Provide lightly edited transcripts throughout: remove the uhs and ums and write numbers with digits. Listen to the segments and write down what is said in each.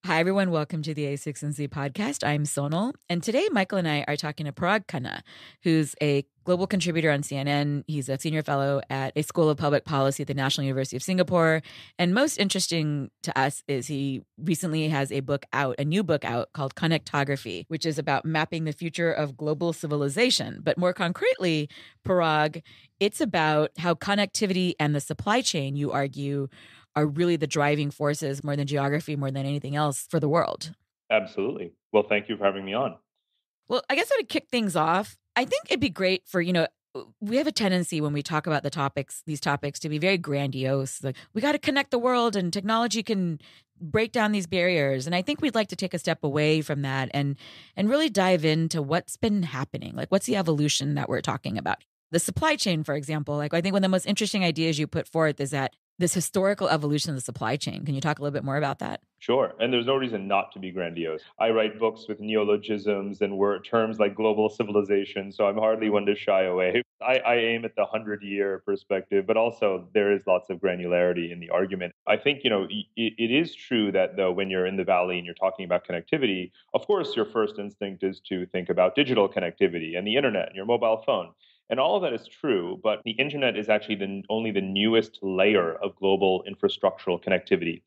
Hi, everyone. Welcome to the a16z podcast. I'm Sonal. And today, Michael and I are talking to Parag Khanna, who's a global contributor on CNN. He's a senior fellow at a School of Public Policy at the National University of Singapore. And most interesting to us is he recently has a new book out called Connectography, which is about mapping the future of global civilization. But more concretely, Parag, it's about how connectivity and the supply chain, you argue, are really the driving forces more than geography, more than anything else for the world. Absolutely. Well, thank you for having me on. Well, I guess I would kick things off. I think it'd be great for, we have a tendency when we talk about these topics to be very grandiose. Like, we got to connect the world and technology can break down these barriers. And I think we'd like to take a step away from that and really dive into what's been happening. Like, what's the evolution that we're talking about? The supply chain, for example, I think one of the most interesting ideas you put forth is that this historical evolution of the supply chain. Can you talk a little bit more about that? Sure. And there's no reason not to be grandiose. I write books with neologisms and word terms like global civilization, so I'm hardly one to shy away. I aim at the 100-year perspective, but also there is lots of granularity in the argument. I think, it is true that though when you're in the valley and you're talking about connectivity, of course, your first instinct is to think about digital connectivity and the internet and your mobile phone. And all of that is true, but the internet is actually only the newest layer of global infrastructural connectivity.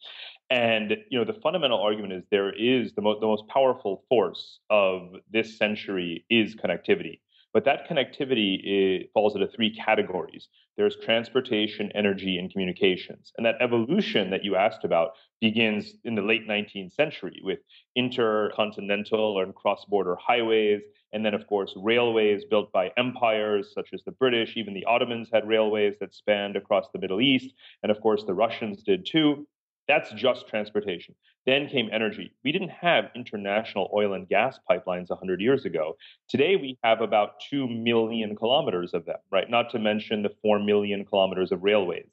And the fundamental argument is there is the most powerful force of this century is connectivity. But that connectivity falls into three categories. There's transportation, energy, and communications. And that evolution that you asked about begins in the late 19th century with intercontinental and cross-border highways, and then, of course, railways built by empires such as the British. Even the Ottomans had railways that spanned across the Middle East. And, of course, the Russians did too. That's just transportation. Then came energy. We didn't have international oil and gas pipelines 100 years ago. Today, we have about 2 million kilometers of them, right? Not to mention the 4 million kilometers of railways.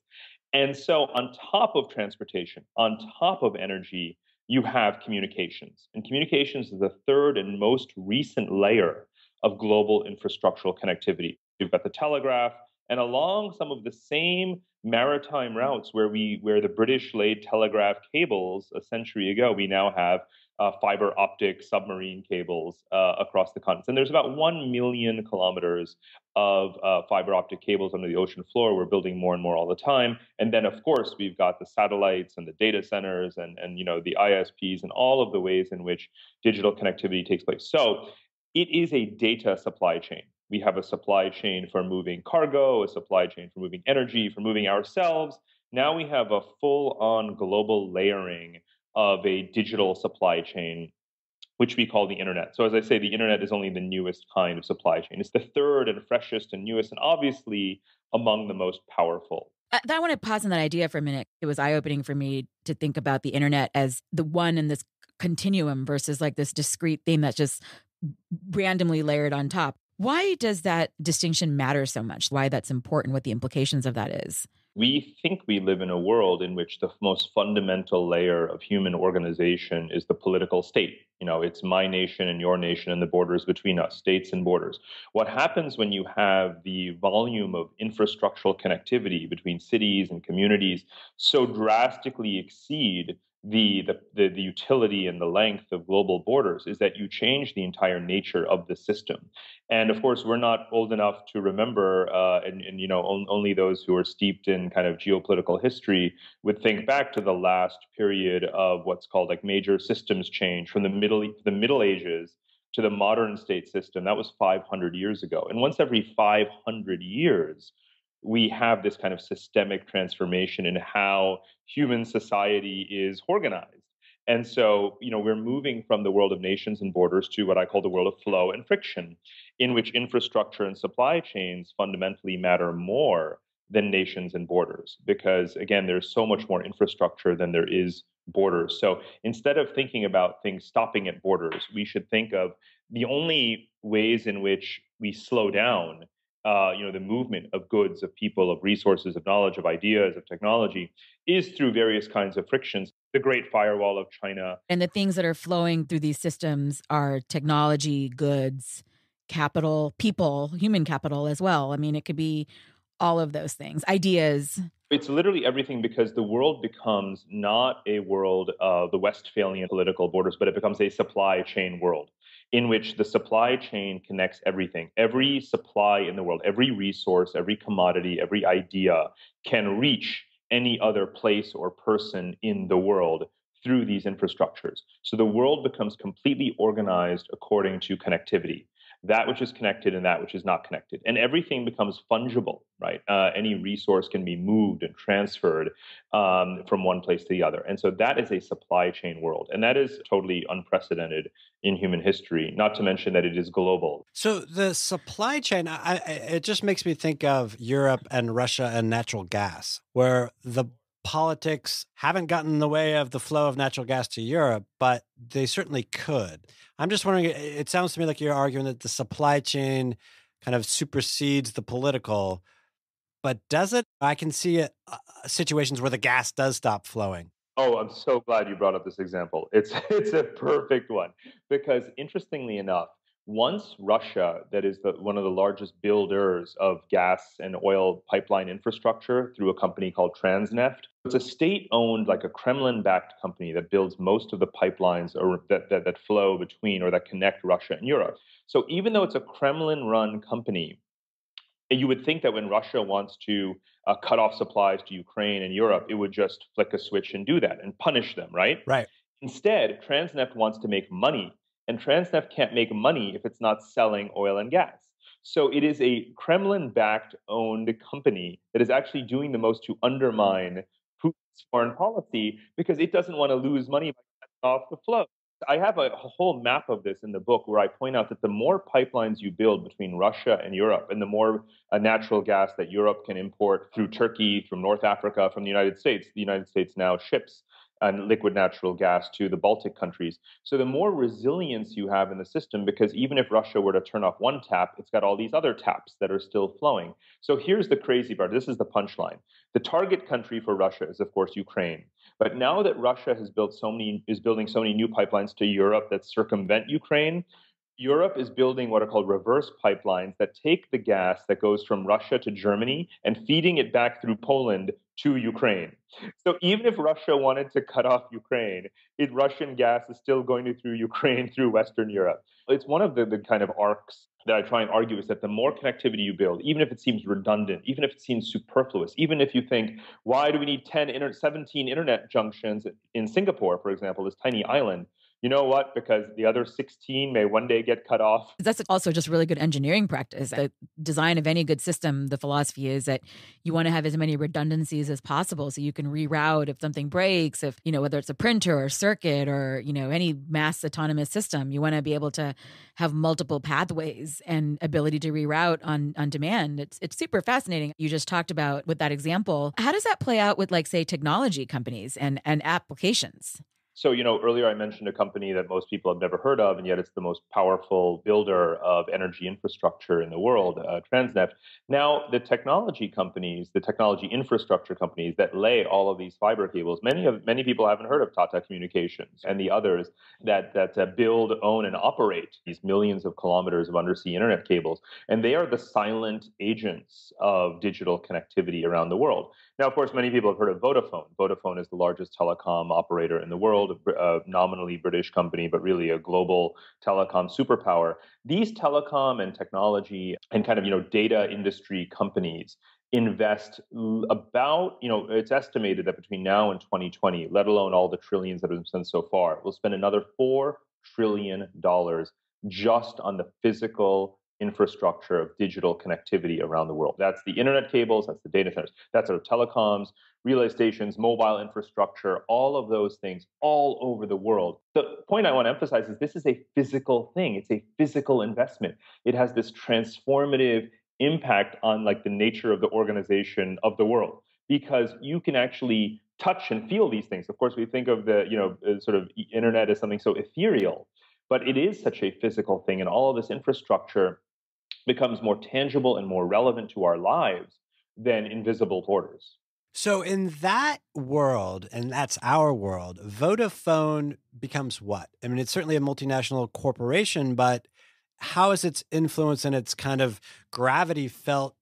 And so, on top of transportation, on top of energy, you have communications. And communications is the third and most recent layer of global infrastructural connectivity. You've got the telegraph, and along some of the same maritime routes where the British laid telegraph cables a century ago, we now have fiber optic submarine cables across the continent. And there's about 1 million kilometers of fiber optic cables under the ocean floor. We're building more and more all the time. And then, of course, we've got the satellites and the data centers and the ISPs and all of the ways in which digital connectivity takes place. So it is a data supply chain. We have a supply chain for moving cargo, a supply chain for moving energy, for moving ourselves. Now we have a full-on global layering of a digital supply chain, which we call the internet. So as I say, the internet is only the newest kind of supply chain. It's the third and freshest and newest, and obviously among the most powerful. I want to pause on that idea for a minute. It was eye-opening for me to think about the internet as the one in this continuum versus like this discrete thing that's just randomly layered on top. Why does that distinction matter so much? Why that's important, what the implications of that is? We think we live in a world in which the most fundamental layer of human organization is the political state. It's my nation and your nation and the borders between us, states and borders. What happens when you have the volume of infrastructural connectivity between cities and communities so drastically exceed the utility and the length of global borders is that you change the entire nature of the system. And of course, we're not old enough to remember, only those who are steeped in kind of geopolitical history would think back to the last period of what's called like major systems change from the Middle Ages to the modern state system. That was 500 years ago. And once every 500 years, we have this kind of systemic transformation in how human society is organized. And so, we're moving from the world of nations and borders to what I call the world of flow and friction, in which infrastructure and supply chains fundamentally matter more than nations and borders, because again, there's so much more infrastructure than there is borders. So instead of thinking about things stopping at borders, we should think of the only ways in which we slow down the movement of goods, of people, of resources, of knowledge, of ideas, of technology is through various kinds of frictions. The Great Firewall of China. And the things that are flowing through these systems are technology, goods, capital, people, human capital as well. I mean, it could be all of those things, ideas. It's literally everything because the world becomes not a world of the Westphalian political borders, but it becomes a supply chain world in which the supply chain connects everything. Every supply in the world, every resource, every commodity, every idea can reach any other place or person in the world through these infrastructures. So the world becomes completely organized according to connectivity, that which is connected and that which is not connected. And everything becomes fungible, right? Any resource can be moved and transferred from one place to the other. And so that is a supply chain world. And that is totally unprecedented in human history, not to mention that it is global. So the supply chain, it just makes me think of Europe and Russia and natural gas, where the politics haven't gotten in the way of the flow of natural gas to Europe, but they certainly could. I'm just wondering, it sounds to me like you're arguing that the supply chain kind of supersedes the political, but does it? I can see situations where the gas does stop flowing. Oh, I'm so glad you brought up this example. It's a perfect one because interestingly enough, once Russia, that is one of the largest builders of gas and oil pipeline infrastructure through a company called Transneft, it's a state-owned, like a Kremlin-backed company that builds most of the pipelines that flow between or that connect Russia and Europe. So even though it's a Kremlin-run company, you would think that when Russia wants to cut off supplies to Ukraine and Europe, it would just flick a switch and do that and punish them, right? Right. Instead, Transneft wants to make money, and Transneft can't make money if it's not selling oil and gas. So it is a Kremlin-backed owned company that is actually doing the most to undermine Putin's foreign policy because it doesn't want to lose money by cutting off the flow. I have a whole map of this in the book where I point out that the more pipelines you build between Russia and Europe, and the more natural gas that Europe can import through Turkey, from North Africa, from the United States now ships and liquid natural gas to the Baltic countries. So the more resilience you have in the system, because even if Russia were to turn off one tap, it's got all these other taps that are still flowing. So here's the crazy part. This is the punchline. The target country for Russia is, of course, Ukraine. But now that Russia is building so many new pipelines to Europe that circumvent Ukraine, Europe is building what are called reverse pipelines that take the gas that goes from Russia to Germany and feeding it back through Poland to Ukraine. So even if Russia wanted to cut off Ukraine, Russian gas is still going through Ukraine through Western Europe. It's one of the kind of arcs that I try and argue is that the more connectivity you build, even if it seems redundant, even if it seems superfluous, even if you think, why do we need 17 internet junctions in Singapore, for example, this tiny island? You know what? Because the other 16 may one day get cut off. That's also just really good engineering practice. The design of any good system, the philosophy is that you want to have as many redundancies as possible so you can reroute if something breaks, if, whether it's a printer or circuit or, any mass autonomous system, you want to be able to have multiple pathways and ability to reroute on demand. It's super fascinating. You just talked about with that example. How does that play out with, like, say, technology companies and applications? So, earlier I mentioned a company that most people have never heard of, and yet it's the most powerful builder of energy infrastructure in the world, Transneft. Now, the technology companies, the technology infrastructure companies that lay all of these fiber cables, many people haven't heard of Tata Communications and the others that build, own, and operate these millions of kilometers of undersea internet cables. And they are the silent agents of digital connectivity around the world. Now, of course, many people have heard of Vodafone. Vodafone is the largest telecom operator in the world, a nominally British company, but really a global telecom superpower. These telecom and technology and kind of, data industry companies invest about, it's estimated that between now and 2020, let alone all the trillions that have been spent so far, we'll spend another $4 trillion just on the physical infrastructure of digital connectivity around the world. That's the internet cables, that's the data centers, that's our telecoms, relay stations, mobile infrastructure, all of those things all over the world. The point I want to emphasize is this is a physical thing. It's a physical investment. It has this transformative impact on, like, the nature of the organization of the world, because you can actually touch and feel these things. Of course, we think of the, sort of internet as something so ethereal, but it is such a physical thing, and all of this infrastructure becomes more tangible and more relevant to our lives than invisible borders. So in that world, and that's our world, Vodafone becomes what? I mean, it's certainly a multinational corporation, but how is its influence and its kind of gravity felt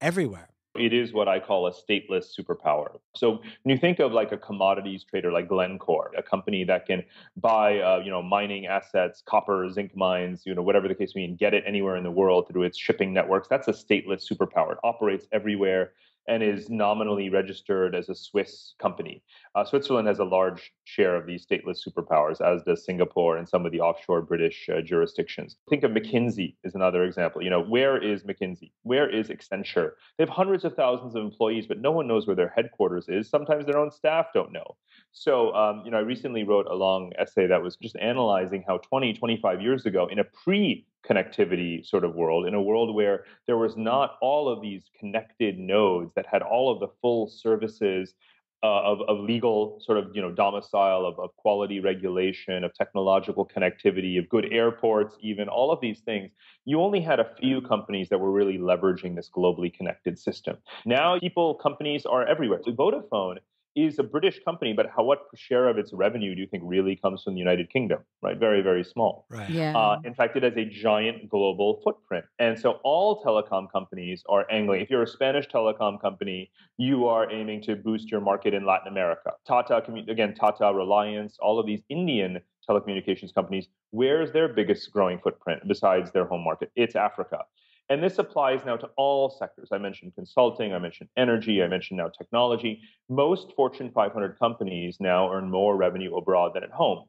everywhere? It is what I call a stateless superpower. So when you think of like a commodities trader like Glencore, a company that can buy, mining assets, copper, zinc mines, whatever the case may be, and get it anywhere in the world through its shipping networks, that's a stateless superpower. It operates everywhere and is nominally registered as a Swiss company. Switzerland has a large share of these stateless superpowers, as does Singapore and some of the offshore British jurisdictions. Think of McKinsey as another example. Where is McKinsey? Where is Accenture? They have hundreds of thousands of employees, but no one knows where their headquarters is. Sometimes their own staff don't know. So, I recently wrote a long essay that was just analyzing how 20, 25 years ago, in a pre-connectivity sort of world, in a world where there was not all of these connected nodes that had all of the full services of legal sort of domicile, of quality regulation, of technological connectivity, of good airports, even all of these things, you only had a few companies that were really leveraging this globally connected system. Now companies are everywhere. So Vodafone is a British company, but what share of its revenue do you think really comes from the United Kingdom? Right, very, very small. Right. Yeah. In fact, it has a giant global footprint, and so all telecom companies are angling. If you're a Spanish telecom company, you are aiming to boost your market in Latin America. Tata, Reliance, all of these Indian telecommunications companies, where's their biggest growing footprint besides their home market? It's Africa. And this applies now to all sectors. I mentioned consulting, I mentioned energy, I mentioned now technology. Most Fortune 500 companies now earn more revenue abroad than at home.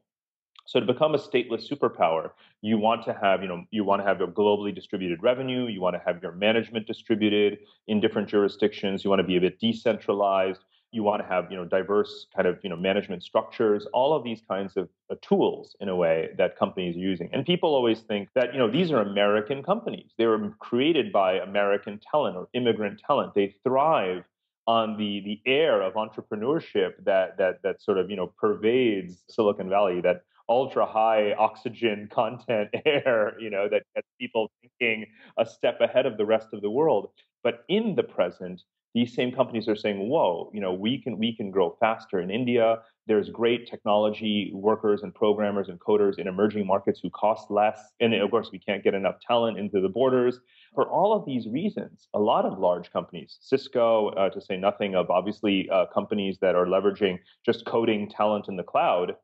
So to become a stateless superpower, you want to have a globally distributed revenue. You want to have your management distributed in different jurisdictions. You want to be a bit decentralized. You want to have diverse kind of management structures. All of these kinds of tools, in a way, that companies are using. And people always think that these are American companies. They were created by American talent or immigrant talent. They thrive on the air of entrepreneurship that sort of pervades Silicon Valley, that ultra high oxygen content air, that gets people thinking a step ahead of the rest of the world. But in the present, these same companies are saying, whoa, we can grow faster in India. There's great technology workers and programmers and coders in emerging markets who cost less. And of course, we can't get enough talent into the borders. For all of these reasons, a lot of large companies, Cisco, to say nothing of obviously companies that are leveraging just coding talent in the cloud,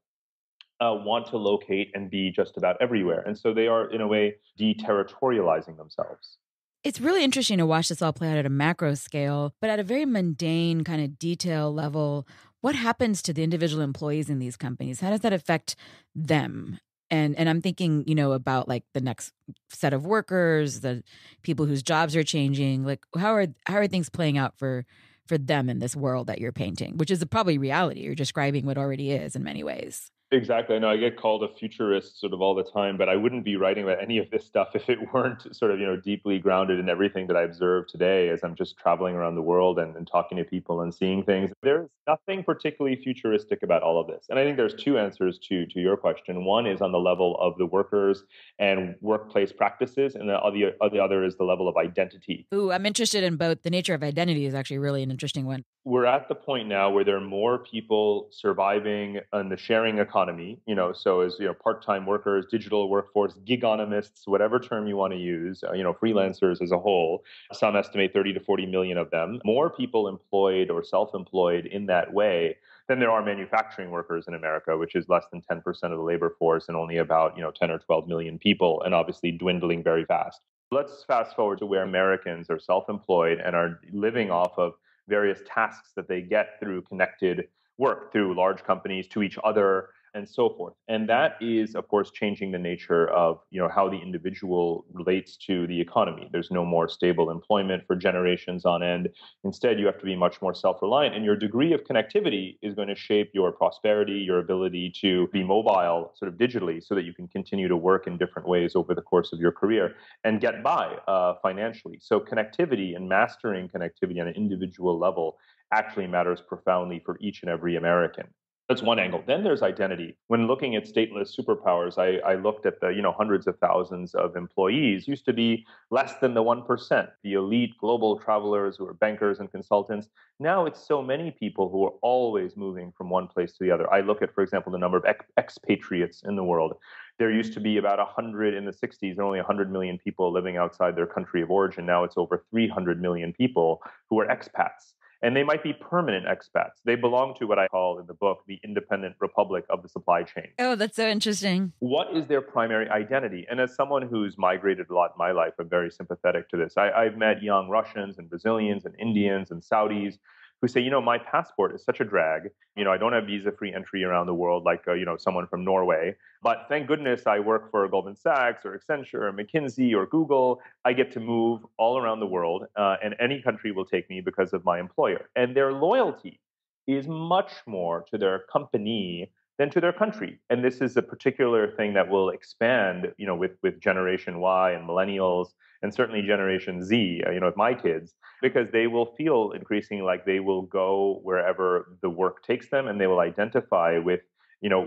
want to locate and be just about everywhere. And so they are, in a way, deterritorializing themselves. It's really interesting to watch this all play out at a macro scale, but at a very mundane kind of detail level, what happens to the individual employees in these companies? How does that affect them? And I'm thinking, about like the next set of workers, the people whose jobs are changing. Like how are things playing out for them in this world that you're painting, which is probably reality. You're describing what already is in many ways. Exactly. I know I get called a futurist sort of all the time, but I wouldn't be writing about any of this stuff if it weren't sort of, deeply grounded in everything that I observe today as I'm just traveling around the world and talking to people and seeing things. There's nothing particularly futuristic about all of this. And I think there's two answers to your question. One is on the level of the workers and workplace practices, and the other is the level of identity. Ooh, I'm interested in both. The nature of identity is actually really an interesting one. We're at the point now where there are more people surviving in the sharing economy, so as part-time workers, digital workforce, gigonomists, whatever term you want to use, freelancers as a whole. Some estimate 30 to 40 million of them. More people employed or self-employed in that way than there are manufacturing workers in America, which is less than 10% of the labor force and only about 10 or 12 million people, and obviously dwindling very fast. Let's fast forward to where Americans are self-employed and are living off of various tasks that they get through connected work, through large companies, to each other, and so forth. And that is, of course, changing the nature of how the individual relates to the economy. There's no more stable employment for generations on end. Instead, you have to be much more self-reliant, and your degree of connectivity is going to shape your prosperity, your ability to be mobile sort of digitally, so that you can continue to work in different ways over the course of your career and get by financially. So connectivity and mastering connectivity on an individual level actually matters profoundly for each and every American. That's one angle. Then there's identity. When looking at stateless superpowers, I looked at the hundreds of thousands of employees. Used to be less than the 1%, the elite global travelers who are bankers and consultants. Now it's so many people who are always moving from one place to the other. I look at, for example, the number of expatriates in the world. There used to be about 100 in the 60s, and only 100 million people living outside their country of origin. Now it's over 300 million people who are expats. And they might be permanent expats. They belong to what I call in the book the independent republic of the supply chain. Oh, that's so interesting. What is their primary identity? And as someone who's migrated a lot in my life, I'm very sympathetic to this. I've met young Russians and Brazilians and Indians and Saudis who say, my passport is such a drag. I don't have visa-free entry around the world like, someone from Norway. But thank goodness I work for Goldman Sachs or Accenture or McKinsey or Google. I get to move all around the world, and any country will take me because of my employer. And their loyalty is much more to their company than to their country. And this is a particular thing that will expand, with Generation Y and millennials, and certainly Generation Z, with my kids, because they will feel increasingly like they will go wherever the work takes them, and they will identify with,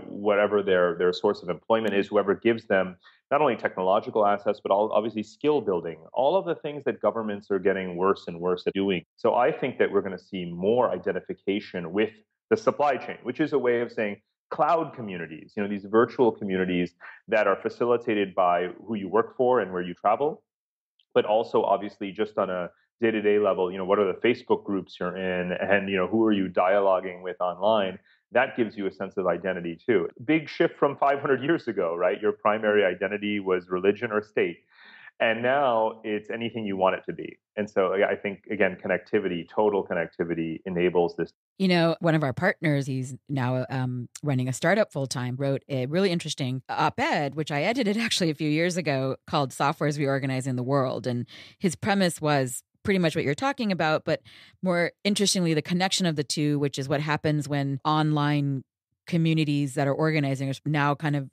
whatever their source of employment is, whoever gives them not only technological assets, but obviously skill building, all of the things that governments are getting worse and worse at doing. So I think that we're going to see more identification with the supply chain, which is a way of saying cloud communities, these virtual communities that are facilitated by who you work for and where you travel, but also obviously just on a day-to-day level, what are the Facebook groups you're in, and who are you dialoguing with online? That gives you a sense of identity too. Big shift from 500 years ago, right? Your primary identity was religion or state. And now it's anything you want it to be. And so I think, again, connectivity, total connectivity enables this. One of our partners, he's now running a startup full-time, wrote a really interesting op-ed, which I edited actually a few years ago, called Software is Reorganizing the World. And his premise was pretty much what you're talking about, but more interestingly, the connection of the two, which is what happens when online communities that are organizing are now kind of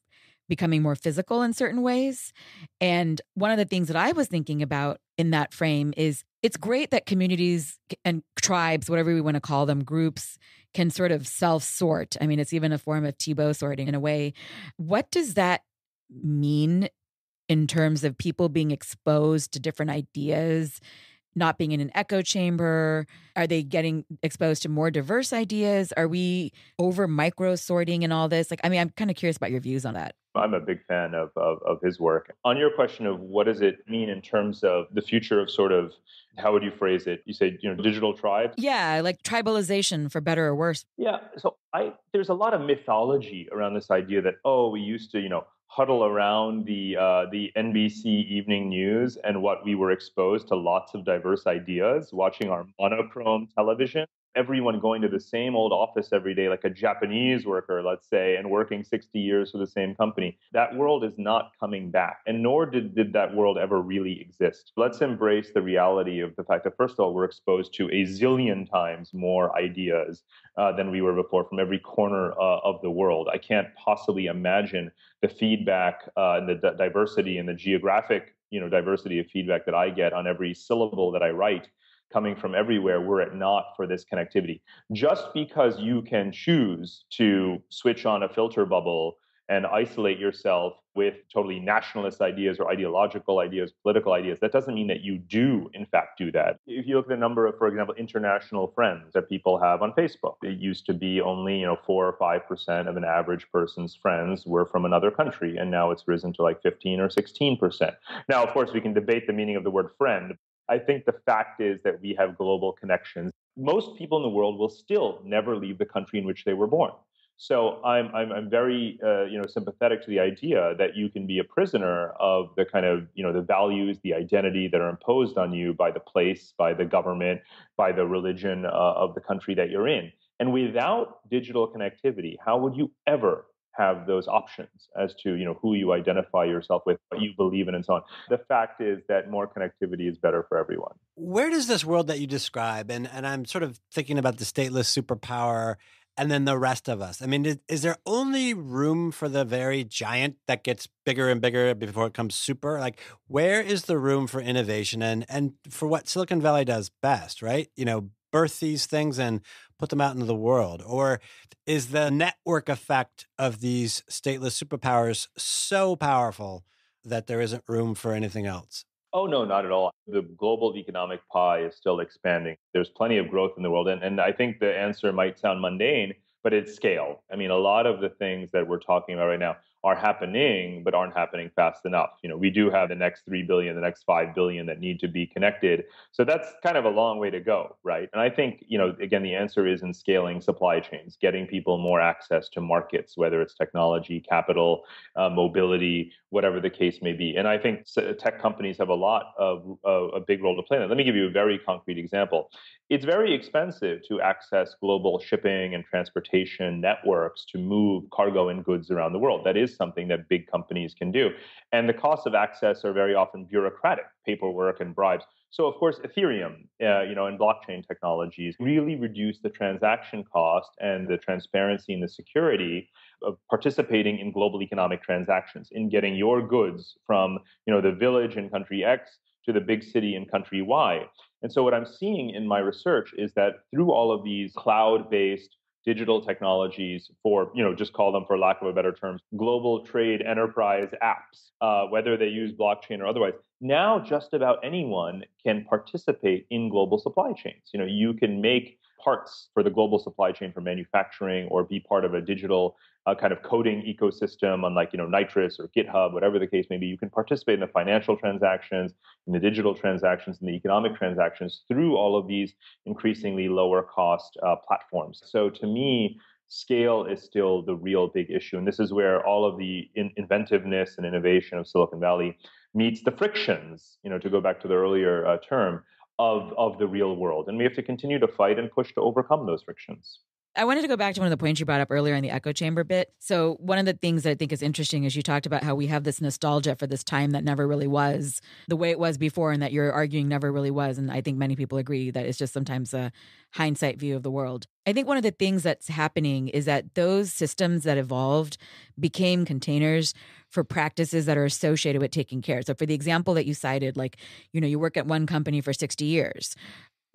becoming more physical in certain ways. And one of the things that I was thinking about in that frame is it's great that communities and tribes, whatever we want to call them, groups, can sort of self-sort. I mean, it's even a form of Thibaut sorting in a way. What does that mean in terms of people being exposed to different ideas, not being in an echo chamber? Are they getting exposed to more diverse ideas? Are we over micro sorting and all this? I'm kind of curious about your views on that. I'm a big fan of his work. On your question of what does it mean in terms of the future of sort of, how would you phrase it? You say, digital tribes? Yeah, like tribalization, for better or worse. Yeah. So there's a lot of mythology around this idea that, we used to, huddle around the NBC evening news, and what we were exposed to lots of diverse ideas, watching our monochrome television, everyone going to the same old office every day, like a Japanese worker, let's say, and working 60 years for the same company. That world is not coming back, and nor did that world ever really exist. Let's embrace the reality of the fact that, first of all, we're exposed to a zillion times more ideas than we were before from every corner of the world. I can't possibly imagine the feedback and the diversity and the geographic diversity of feedback that I get on every syllable that I write coming from everywhere were it not for this connectivity. Just because you can choose to switch on a filter bubble and isolate yourself with totally nationalist ideas or ideological ideas, political ideas, that doesn't mean that you do, in fact, do that. If you look at the number of, for example, international friends that people have on Facebook, it used to be only 4 or 5% of an average person's friends were from another country, and now it's risen to like 15 or 16%. Now, of course, we can debate the meaning of the word friend. I think the fact is that we have global connections. Most people in the world will still never leave the country in which they were born. So I'm very sympathetic to the idea that you can be a prisoner of the kind of the values, the identity that are imposed on you by the place, by the government, by the religion of the country that you're in. And without digital connectivity, how would you ever have those options as to who you identify yourself with, what you believe in, and so on? The fact is that more connectivity is better for everyone. Where does this world that you describe, and I'm sort of thinking about the stateless superpower and then the rest of us. I mean, is there only room for the very giant that gets bigger and bigger before it comes super? Like, where is the room for innovation and for what Silicon Valley does best, right? Birth these things and put them out into the world? Or is the network effect of these stateless superpowers so powerful that there isn't room for anything else? Oh, no, not at all. The global economic pie is still expanding. There's plenty of growth in the world. And I think the answer might sound mundane, but it's scale. I mean, a lot of the things that we're talking about right now are happening, but aren't happening fast enough. We do have the next 3 billion, the next 5 billion that need to be connected. So that's kind of a long way to go, right? And I think, again, the answer is in scaling supply chains, getting people more access to markets, whether it's technology, capital, mobility, whatever the case may be. And I think tech companies have a big role to play in that. Let me give you a very concrete example. It's very expensive to access global shipping and transportation networks to move cargo and goods around the world. That is something that big companies can do. And the costs of access are very often bureaucratic, paperwork and bribes. So, of course, Ethereum, and blockchain technologies really reduce the transaction cost and the transparency and the security of participating in global economic transactions, in getting your goods from, the village in country X to the big city in country Y. And so what I'm seeing in my research is that through all of these cloud-based digital technologies for, just call them, for lack of a better term, global trade enterprise apps, whether they use blockchain or otherwise, now just about anyone can participate in global supply chains. You can make parts for the global supply chain for manufacturing or be part of a digital kind of coding ecosystem on Nitrous or GitHub, whatever the case may be. You can participate in the financial transactions, in the digital transactions, in the economic transactions through all of these increasingly lower cost platforms. So to me, scale is still the real big issue. And this is where all of the inventiveness and innovation of Silicon Valley meets the frictions, to go back to the earlier term, of the real world. And we have to continue to fight and push to overcome those frictions. I wanted to go back to one of the points you brought up earlier in the echo chamber bit. So one of the things that I think is interesting is you talked about how we have this nostalgia for this time that never really was the way it was before, and that you're arguing never really was. And I think many people agree that it's just sometimes a hindsight view of the world. I think one of the things that's happening is that those systems that evolved became containers for practices that are associated with taking care. So for the example that you cited, you work at one company for 60 years.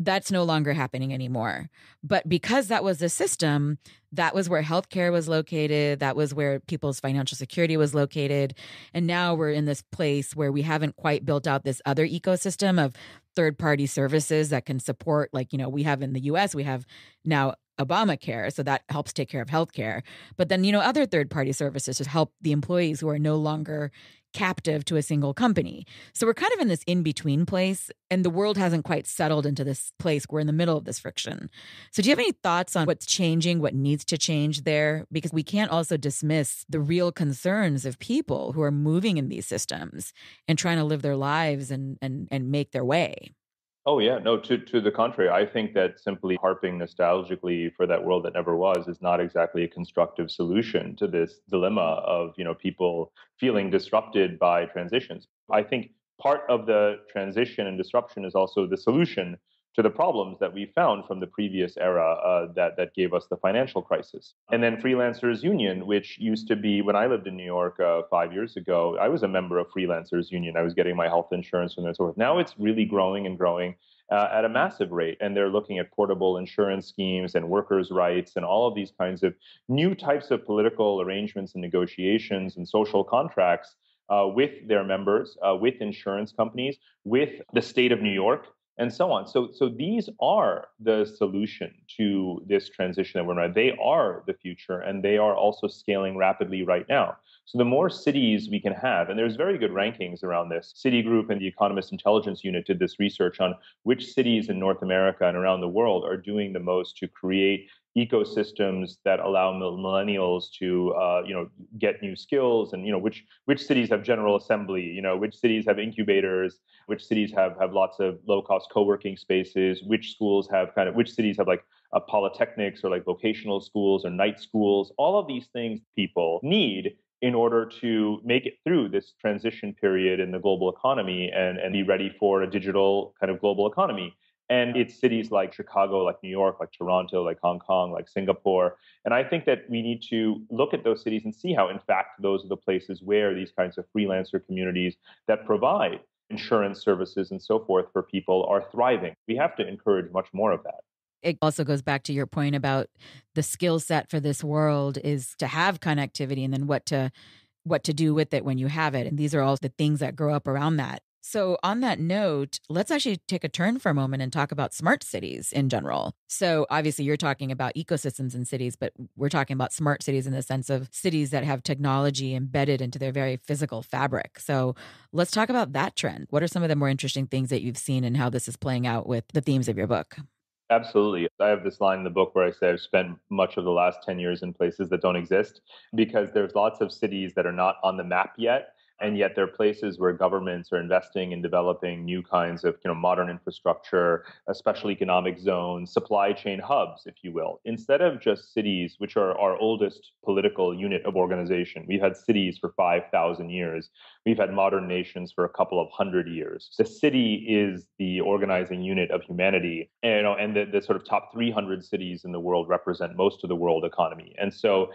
That's no longer happening anymore. But because that was the system, that was where healthcare was located. That was where people's financial security was located. And now we're in this place where we haven't quite built out this other ecosystem of third-party services that can support, we have in the US, we have now Obamacare, so that helps take care of healthcare. But then, other third-party services to help the employees who are no longer captive to a single company. So we're kind of in this in-between place, and the world hasn't quite settled into this place. We're in the middle of this friction. So do you have any thoughts on what's changing, what needs to change there? Because we can't also dismiss the real concerns of people who are moving in these systems and trying to live their lives and make their way. Oh, yeah. No, to the contrary. I think that simply harping nostalgically for that world that never was is not exactly a constructive solution to this dilemma of, people feeling disrupted by transitions. I think part of the transition and disruption is also the solution to the problems that we found from the previous era that gave us the financial crisis. And then Freelancers Union, which used to be, when I lived in New York 5 years ago, I was a member of Freelancers Union. I was getting my health insurance and so forth. Now it's really growing and growing at a massive rate. And they're looking at portable insurance schemes and workers' rights and all of these kinds of new types of political arrangements and negotiations and social contracts with their members, with insurance companies, with the state of New York, and so on. So these are the solution to this transition that we're in. They are the future, and they are also scaling rapidly right now. So the more cities we can have, and there's very good rankings around this. Citigroup and the Economist Intelligence Unit did this research on which cities in North America and around the world are doing the most to create ecosystems that allow millennials to get new skills, and which cities have General Assembly, which cities have incubators, which cities have lots of low-cost co-working spaces, which cities have polytechnics or vocational schools or night schools. All of these things people need in order to make it through this transition period in the global economy and be ready for a digital kind of global economy. And it's cities like Chicago, like New York, like Toronto, like Hong Kong, like Singapore. And I think that we need to look at those cities and see how, in fact, those are the places where these kinds of freelancer communities that provide insurance services and so forth for people are thriving. We have to encourage much more of that. It also goes back to your point about the skill set for this world is to have connectivity and then what to do with it when you have it. And these are all the things that grow up around that. So, on that note, let's actually take a turn for a moment and talk about smart cities in general. So, obviously, you're talking about ecosystems in cities, but we're talking about smart cities in the sense of cities that have technology embedded into their very physical fabric. So, let's talk about that trend. What are some of the more interesting things that you've seen and how this is playing out with the themes of your book? Absolutely. I have this line in the book where I say I've spent much of the last 10 years in places that don't exist because there's lots of cities that are not on the map yet. And yet they're places where governments are investing in developing new kinds of modern infrastructure, special economic zones, supply chain hubs, if you will. Instead of just cities, which are our oldest political unit of organization, we've had cities for 5,000 years. We've had modern nations for a couple of hundred years. The city is the organizing unit of humanity, and the sort of top 300 cities in the world represent most of the world economy. And so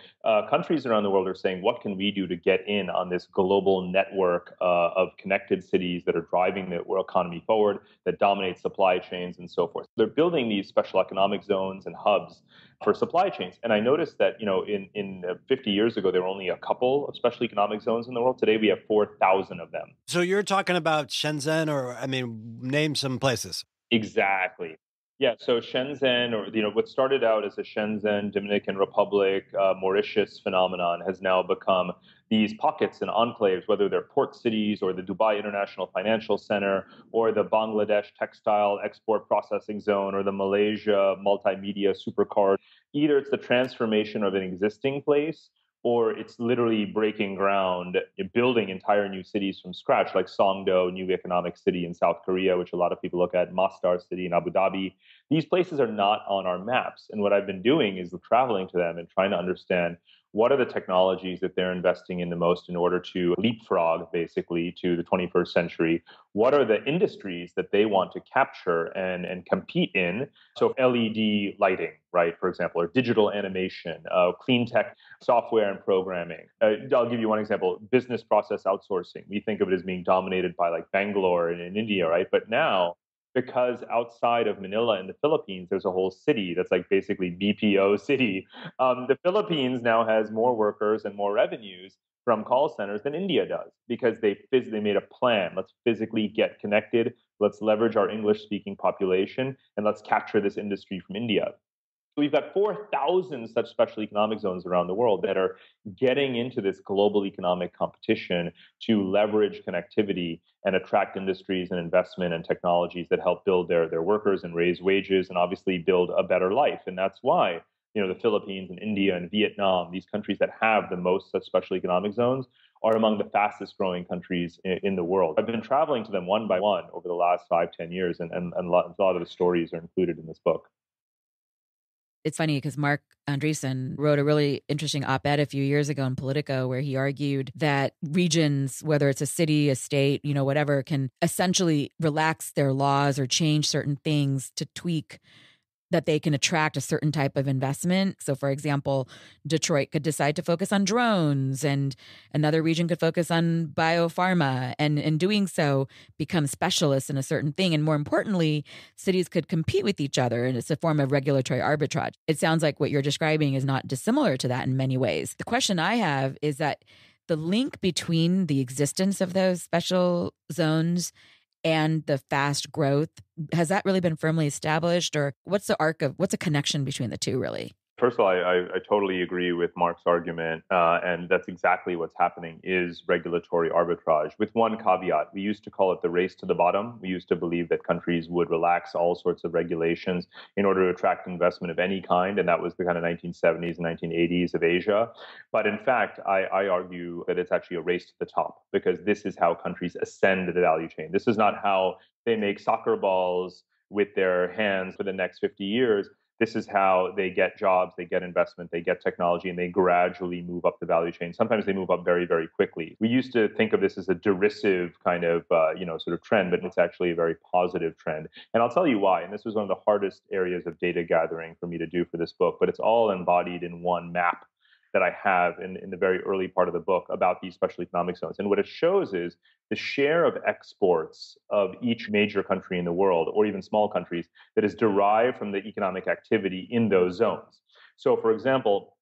countries around the world are saying, what can we do to get in on this global network of connected cities that are driving the world economy forward, that dominate supply chains and so forth? They're building these special economic zones and hubs for supply chains. And I noticed that, in 50 years ago, there were only a couple of special economic zones in the world. Today, we have 4,000 of them. So you're talking about Shenzhen, or name some places. Exactly. Yeah, so Shenzhen, or what started out as a Shenzhen, Dominican Republic, Mauritius phenomenon, has now become these pockets and enclaves, whether they're port cities or the Dubai International Financial Center or the Bangladesh Textile Export Processing Zone or the Malaysia Multimedia Supercar. Either it's the transformation of an existing place, or it's literally breaking ground, building entire new cities from scratch, like Songdo, new economic city in South Korea, which a lot of people look at, Masdar city in Abu Dhabi. These places are not on our maps. And what I've been doing is traveling to them and trying to understand what are the technologies that they're investing in the most in order to leapfrog, basically, to the 21st century. What are the industries that they want to capture and compete in? So LED lighting, right, for example, or digital animation, clean tech software and programming. I'll give you one example: business process outsourcing. We think of it as being dominated by like Bangalore in India, right? But now, because outside of Manila in the Philippines, there's a whole city that's like basically BPO city. The Philippines now has more workers and more revenues from call centers than India does, because they made a plan. Let's physically get connected. Let's leverage our English speaking population, and let's capture this industry from India. We've got 4,000 such special economic zones around the world that are getting into this global economic competition to leverage connectivity and attract industries and investment and technologies that help build their workers and raise wages and obviously build a better life. And that's why, the Philippines and India and Vietnam, these countries that have the most such special economic zones, are among the fastest growing countries in the world. I've been traveling to them one by one over the last 5, 10 years, and a lot of the stories are included in this book. It's funny because Mark Andreessen wrote a really interesting op-ed a few years ago in Politico where he argued that regions, whether it's a city, a state, whatever, can essentially relax their laws or change certain things to tweak that they can attract a certain type of investment. So, for example, Detroit could decide to focus on drones, and another region could focus on biopharma, and in doing so, become specialists in a certain thing. And more importantly, cities could compete with each other, and it's a form of regulatory arbitrage. It sounds like what you're describing is not dissimilar to that in many ways. The question I have is that the link between the existence of those special zones and the fast growth, has that really been firmly established, or what's a connection between the two really? First of all, I totally agree with Mark's argument, and that's exactly what's happening is regulatory arbitrage, with one caveat. We used to call it the race to the bottom. We used to believe that countries would relax all sorts of regulations in order to attract investment of any kind, and that was the kind of 1970s and 1980s of Asia. But in fact, I argue that it's actually a race to the top, because this is how countries ascend the value chain. This is not how they make soccer balls with their hands for the next 50 years. This is how they get jobs, they get investment, they get technology, and they gradually move up the value chain. Sometimes they move up very, very quickly. We used to think of this as a derisive kind of, sort of trend, but it's actually a very positive trend. And I'll tell you why. And this was one of the hardest areas of data gathering for me to do for this book, but it's all embodied in one map that I have in the very early part of the book about these special economic zones. And what it shows is the share of exports of each major country in the world, or even small countries, that is derived from the economic activity in those zones. So, for example,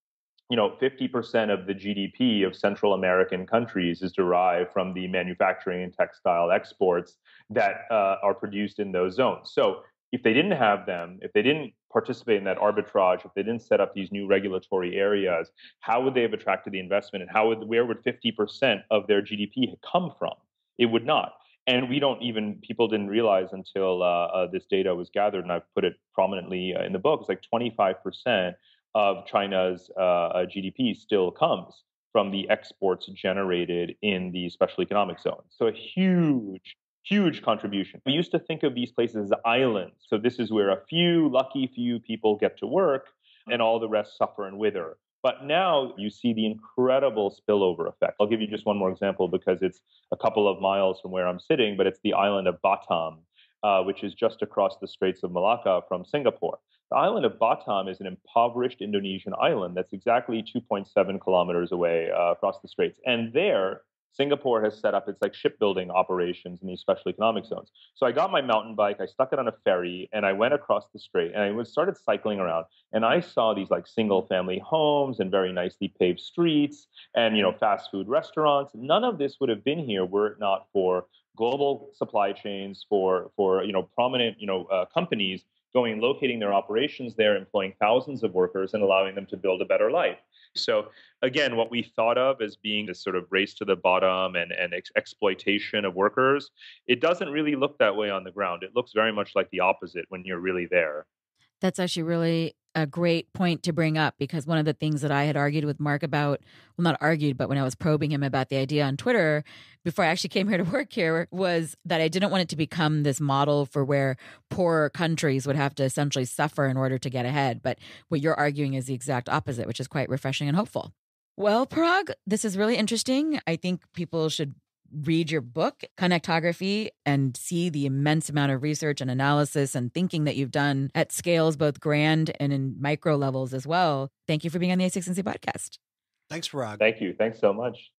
50% of the GDP of Central American countries is derived from the manufacturing and textile exports that are produced in those zones. So if they didn't have them, if they didn't participate in that arbitrage, if they didn't set up these new regulatory areas, how would they have attracted the investment, and where would 50% of their GDP come from? It would not. And people didn't realize until this data was gathered, and I've put it prominently in the book, it's like 25% of China's GDP still comes from the exports generated in the special economic zones. So a huge contribution. We used to think of these places as islands. So this is where a lucky few people get to work and all the rest suffer and wither. But now you see the incredible spillover effect. I'll give you just one more example because it's a couple of miles from where I'm sitting, but it's the island of Batam, which is just across the Straits of Malacca from Singapore. The island of Batam is an impoverished Indonesian island that's exactly 2.7 kilometers away across the straits. And there, Singapore has set up its like shipbuilding operations in these special economic zones. So I got my mountain bike, I stuck it on a ferry, and I went across the strait and I started cycling around. And I saw these like single family homes and very nicely paved streets and, fast food restaurants. None of this would have been here were it not for global supply chains, for prominent, companies going and locating their operations there, employing thousands of workers and allowing them to build a better life. So again, what we thought of as being this sort of race to the bottom and exploitation of workers, it doesn't really look that way on the ground. It looks very much like the opposite when you're really there. That's actually really a great point to bring up, because one of the things that I had argued with Mark about, well, not argued, but when I was probing him about the idea on Twitter before I actually came here to work here, was that I didn't want it to become this model for where poorer countries would have to essentially suffer in order to get ahead. But what you're arguing is the exact opposite, which is quite refreshing and hopeful. Well, Parag, this is really interesting. I think people should read your book, Connectography, and see the immense amount of research and analysis and thinking that you've done at scales, both grand and in micro levels as well. Thank you for being on the A16Z podcast. Thanks, Parag. Thank you. Thanks so much.